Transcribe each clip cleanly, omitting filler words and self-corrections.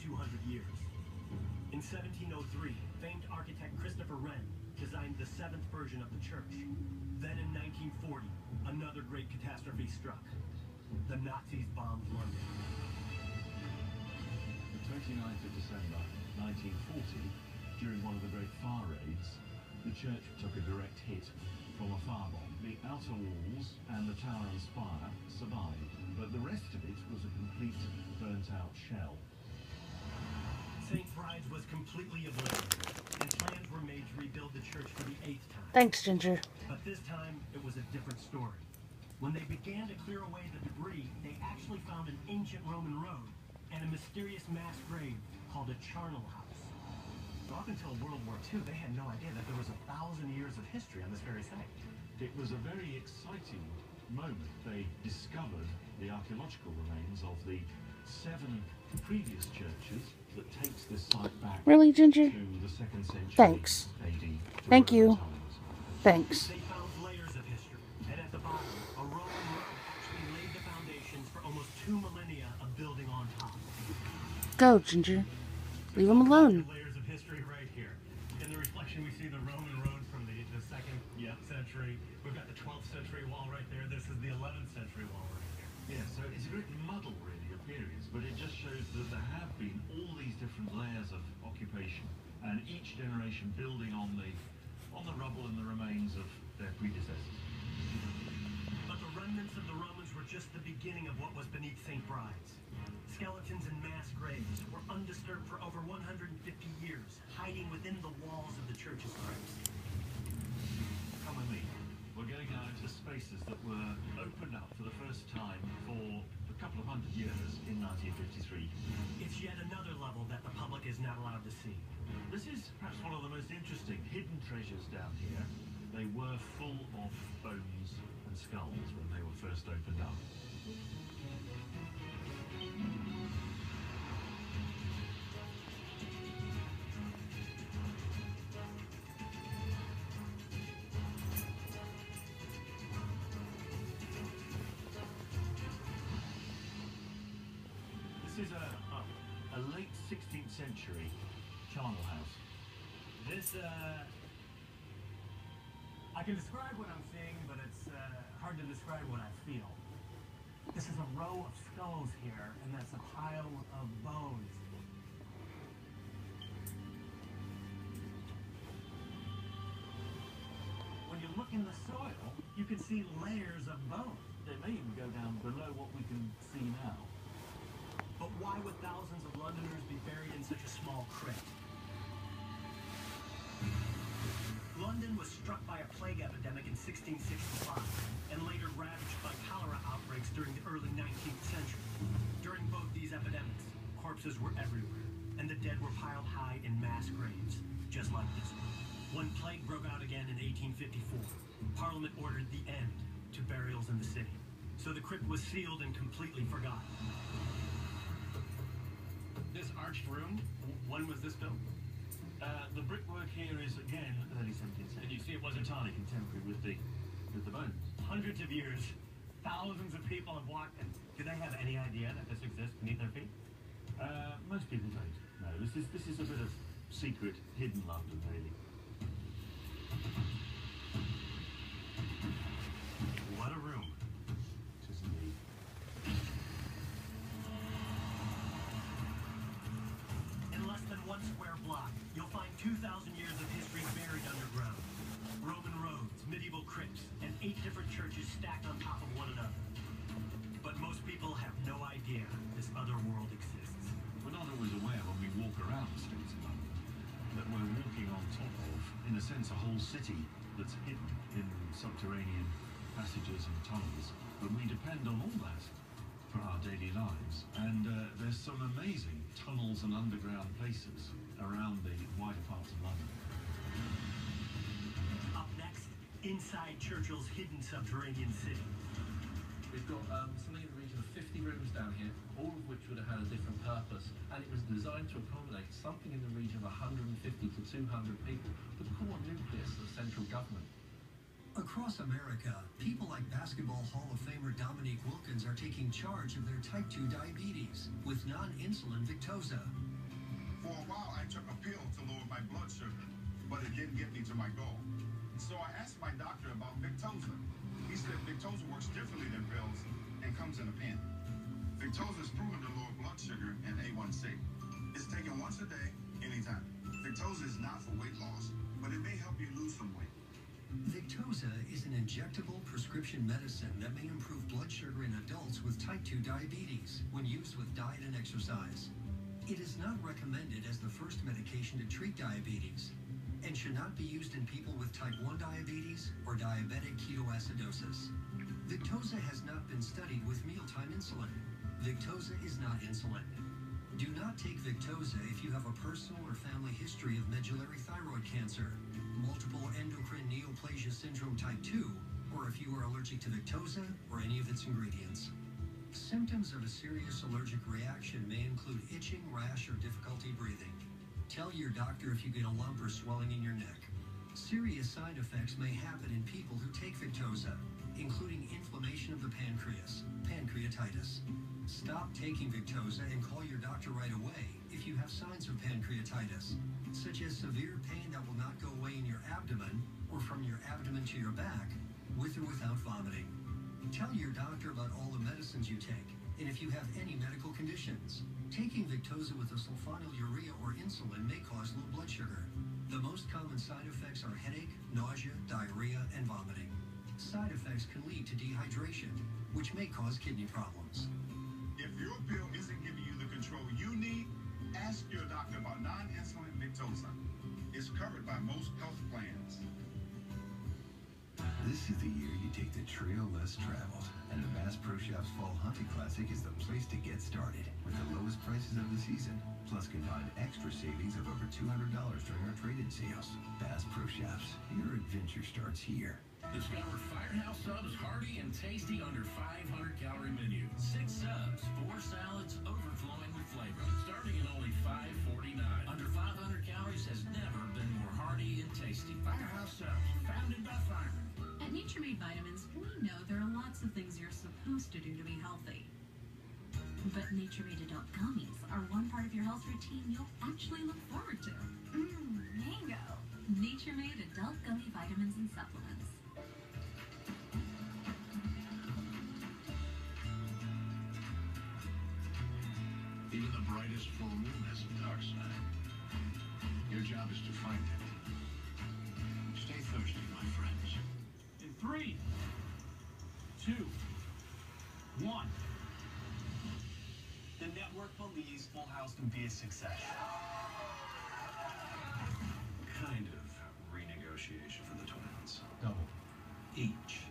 200 years. In 1703, famed architect Christopher Wren designed the 7th version of the church. Then in 1940, another great catastrophe struck. The Nazis bombed London. The 29th of December, 1940, during one of the Great Fire Raids, the church took a direct hit from a firebomb. The outer walls and the tower and spire survived, but the rest of it was a complete burnt-out shell. St. Bride's was completely obliterated, and plans were made to rebuild the church for the 8th time. Thanks, Ginger. But this time, it was a different story. When they began to clear away the debris, they actually found an ancient Roman road and a mysterious mass grave called a charnel house. So up until World War II, they had no idea that there was 1,000 years of history on this very site. It was a very exciting moment. They discovered the archaeological remains of the 7 previous churches that takes this site back Really, Ginger? to the 2nd century Thanks. AD. Thank you. Thanks. They found layers of history, and at the bottom, a Roman road actually laid the foundations for almost 2 millennia of building on top. Go, Ginger. Leave him alone. Layers of history right here. In the reflection, we see the Roman road from the 2nd century. We've got the 12th century wall right there. This is the 11th century wall right here. Yeah, so it's a great muddle, really, of periods, but it just shows that there have been all these different layers of occupation, and each generation building on the rubble and the remains of their predecessors. But the remnants of the Romans were just the beginning of what was beneath St. Bride's. Skeletons and mass graves were undisturbed for over 150 years, hiding within the walls of the church's crypts. Come with me. We're going now into spaces that were opened up for the first time for a couple of 100 years in 1953. It's yet another level that the public is not allowed to see. This is perhaps one of the most interesting hidden treasures down here. They were full of bones and skulls when they were first opened up. This is a late 16th century charnel house. This, I can describe what I'm seeing, but it's hard to describe what I feel. This is a row of skulls here, and that's a pile of bones. When you look in the soil, you can see layers of bone. They may even go down below what we can see now. But why would thousands of Londoners be buried in such a small crypt? London was struck by a plague epidemic in 1665 and later ravaged by cholera outbreaks during the early 19th century. During both these epidemics, corpses were everywhere, and the dead were piled high in mass graves, just like this one. When plague broke out again in 1854, Parliament ordered the end to burials in the city, so the crypt was sealed and completely forgotten. This arched room, when was this built? The brickwork here is again early 17th century. And you see it wasn't entirely contemporary with the bones. Hundreds of years, thousands of people have walked in. Do they have any idea that this exists beneath their feet? Most people don't. No, this is a bit of secret, hidden London, really. What a room. It is indeed. In less than 1 square block, you'll find 2,000 years of history buried underground. Roman roads, medieval crypts, and 8 different churches stacked on top of one another. But most people have no idea this other world exists. We're not always aware when we walk around the streets of London that we're walking on top of, in a sense, a whole city that's hidden in subterranean passages and tunnels. But we depend on all that for our daily lives. And there's some amazing tunnels and underground places around the wider parts of London. Up next, inside Churchill's hidden subterranean city. We've got something in the region of 50 rooms down here, all of which would have had a different purpose, and it was designed to accommodate something in the region of 150 to 200 people, the core nucleus of central government. Across America, people like Basketball Hall of Famer Dominique Wilkins are taking charge of their type 2 diabetes with non-insulin Victoza. For a while, I took a pill to lower my blood sugar, but it didn't get me to my goal. So I asked my doctor about Victoza. He said Victoza works differently than pills and comes in a pen. Victoza is proven to lower blood sugar and A1C. It's taken once a day, anytime. Victoza is not for weight loss, but it may help you lose some weight. Victoza is an injectable prescription medicine that may improve blood sugar in adults with type 2 diabetes when used with diet and exercise. It is not recommended as the first medication to treat diabetes and should not be used in people with type 1 diabetes or diabetic ketoacidosis. Victoza has not been studied with mealtime insulin. Victoza is not insulin. Do not take Victoza if you have a personal or family history of medullary thyroid cancer, multiple endocrine neoplasia syndrome type 2, or if you are allergic to Victoza or any of its ingredients. Symptoms of a serious allergic reaction may include itching, rash, or difficulty breathing. Tell your doctor if you get a lump or swelling in your neck. Serious side effects may happen in people who take Victoza, including inflammation of the pancreas, pancreatitis. Stop taking Victoza and call your doctor right away if you have signs of pancreatitis, such as severe pain that will not go away in your abdomen or from your abdomen to your back, with or without vomiting. Tell your doctor about all the medicines you take and if you have any medical conditions. Taking Victoza with a sulfonylurea or insulin may cause low blood sugar. The most common side effects are headache, nausea, diarrhea, and vomiting. Side effects can lead to dehydration, which may cause kidney problems. If your pill isn't giving you the control you need, ask your doctor about non-insulin Victoza. It's covered by most health plans. This is the year you take the trail less traveled, and the Bass Pro Shops Fall Hunting Classic is the place to get started with the lowest prices of the season. Plus, can find extra savings of over $200 during our trade-in sales. Bass Pro Shops, your adventure starts here. Discover Firehouse Subs hearty and tasty under 500-calorie menu. 6 subs, 4 salads, overflowing with flavor. Starting at only $5.49. Under 500 calories has never been more hearty and tasty. Firehouse Subs, founded by firemen. At Nature Made Vitamins, we know there are lots of things you're supposed to do to be healthy. But Nature Made Adult Gummies are one part of your health routine you'll actually look forward to. Mango. Nature Made Adult Gummy Vitamins and Supplements. Even the brightest full moon has a dark side. Your job is to find it. Stay thirsty, my friends. In 3, 2, 1. The network believes Full House can be a success. Kind of renegotiation for the twins. Double. Each.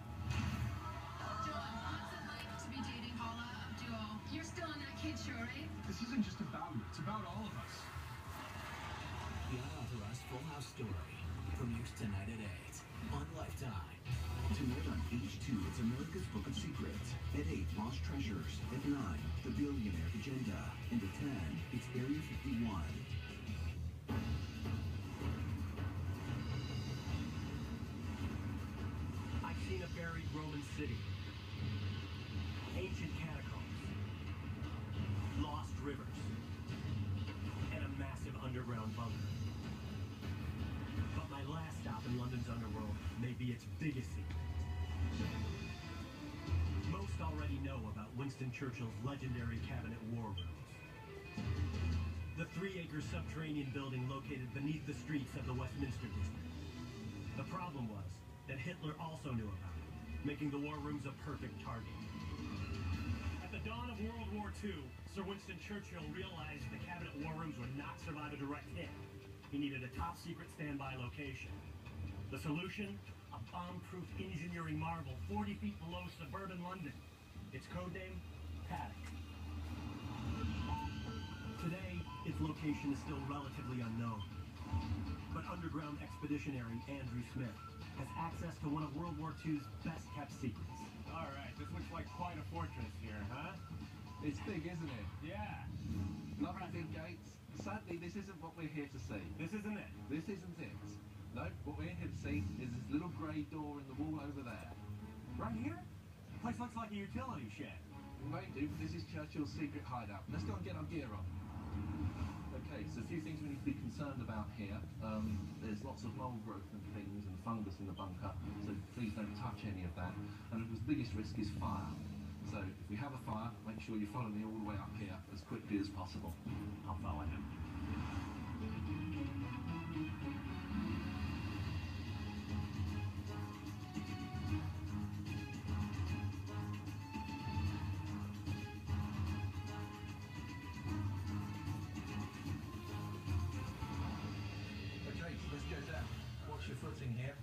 To be dating Paula Abdul. You're still on that kid show, right? This isn't just about you, it's about all of us. The Unauthorized Full House Story premieres tonight at 8 on Lifetime. Tonight on H2, it's America's Book of Secrets. At 8, Lost Treasures. At 9, The Billionaire Agenda. And at 10, it's Area 51. I've seen a buried Roman city, ancient catacombs, lost rivers, and a massive underground bunker. But my last stop in London's underworld may be its biggest secret. Most already know about Winston Churchill's legendary cabinet war rooms. The 3-acre subterranean building located beneath the streets of the Westminster district. The problem was that Hitler also knew about it, making the war rooms a perfect target. At the dawn of World War II, Sir Winston Churchill realized the cabinet war rooms would not survive a direct hit. He needed a top-secret standby location. The solution? A bomb-proof engineering marvel 40 feet below suburban London. Its code name? Paddock. Today, its location is still relatively unknown. But underground expeditionary Andrew Smith has access to one of World War II's best-kept secrets. All right, this looks like quite a fortress here, huh? It's big, isn't it? Yeah. Lovely big gates. Sadly, this isn't what we're here to see. This isn't it. This isn't it. No, what we're here to see is this little grey door in the wall over there. Right here? Place looks like a utility shed. It may do, but this is Churchill's secret hideout. Let's go and get our gear on. Okay, There's a few things we need to be concerned about here. There's lots of mold growth and things and fungus in the bunker, so please don't touch any of that. And of course, the biggest risk is fire. So if we have a fire, make sure you follow me all the way up here as quickly as possible. I'll follow him. Okay, so let's go down. Watch your footing here.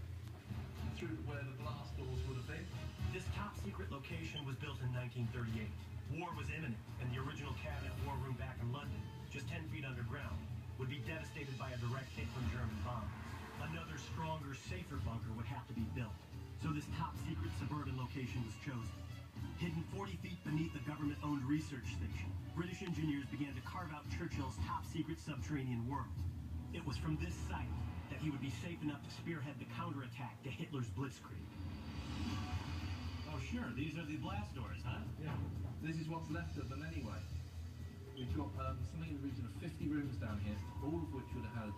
Through where the blast doors would have been. This top secret location was built in 1938. War was imminent, and the original cabinet war room back in London, just 10 feet underground, would be devastated by a direct hit from German bombs. Another stronger, safer bunker would have to be built. So this top secret suburban location was chosen. Hidden 40 feet beneath the government-owned research station, British engineers began to carve out Churchill's top secret subterranean world. It was from this site that he would be safe enough to spearhead the counterattack to Hitler's Blitzkrieg. Oh sure, these are the blast doors, huh? Yeah. This is what's left of them anyway. We've got something in the region of 50 rooms down here, all of which would have had a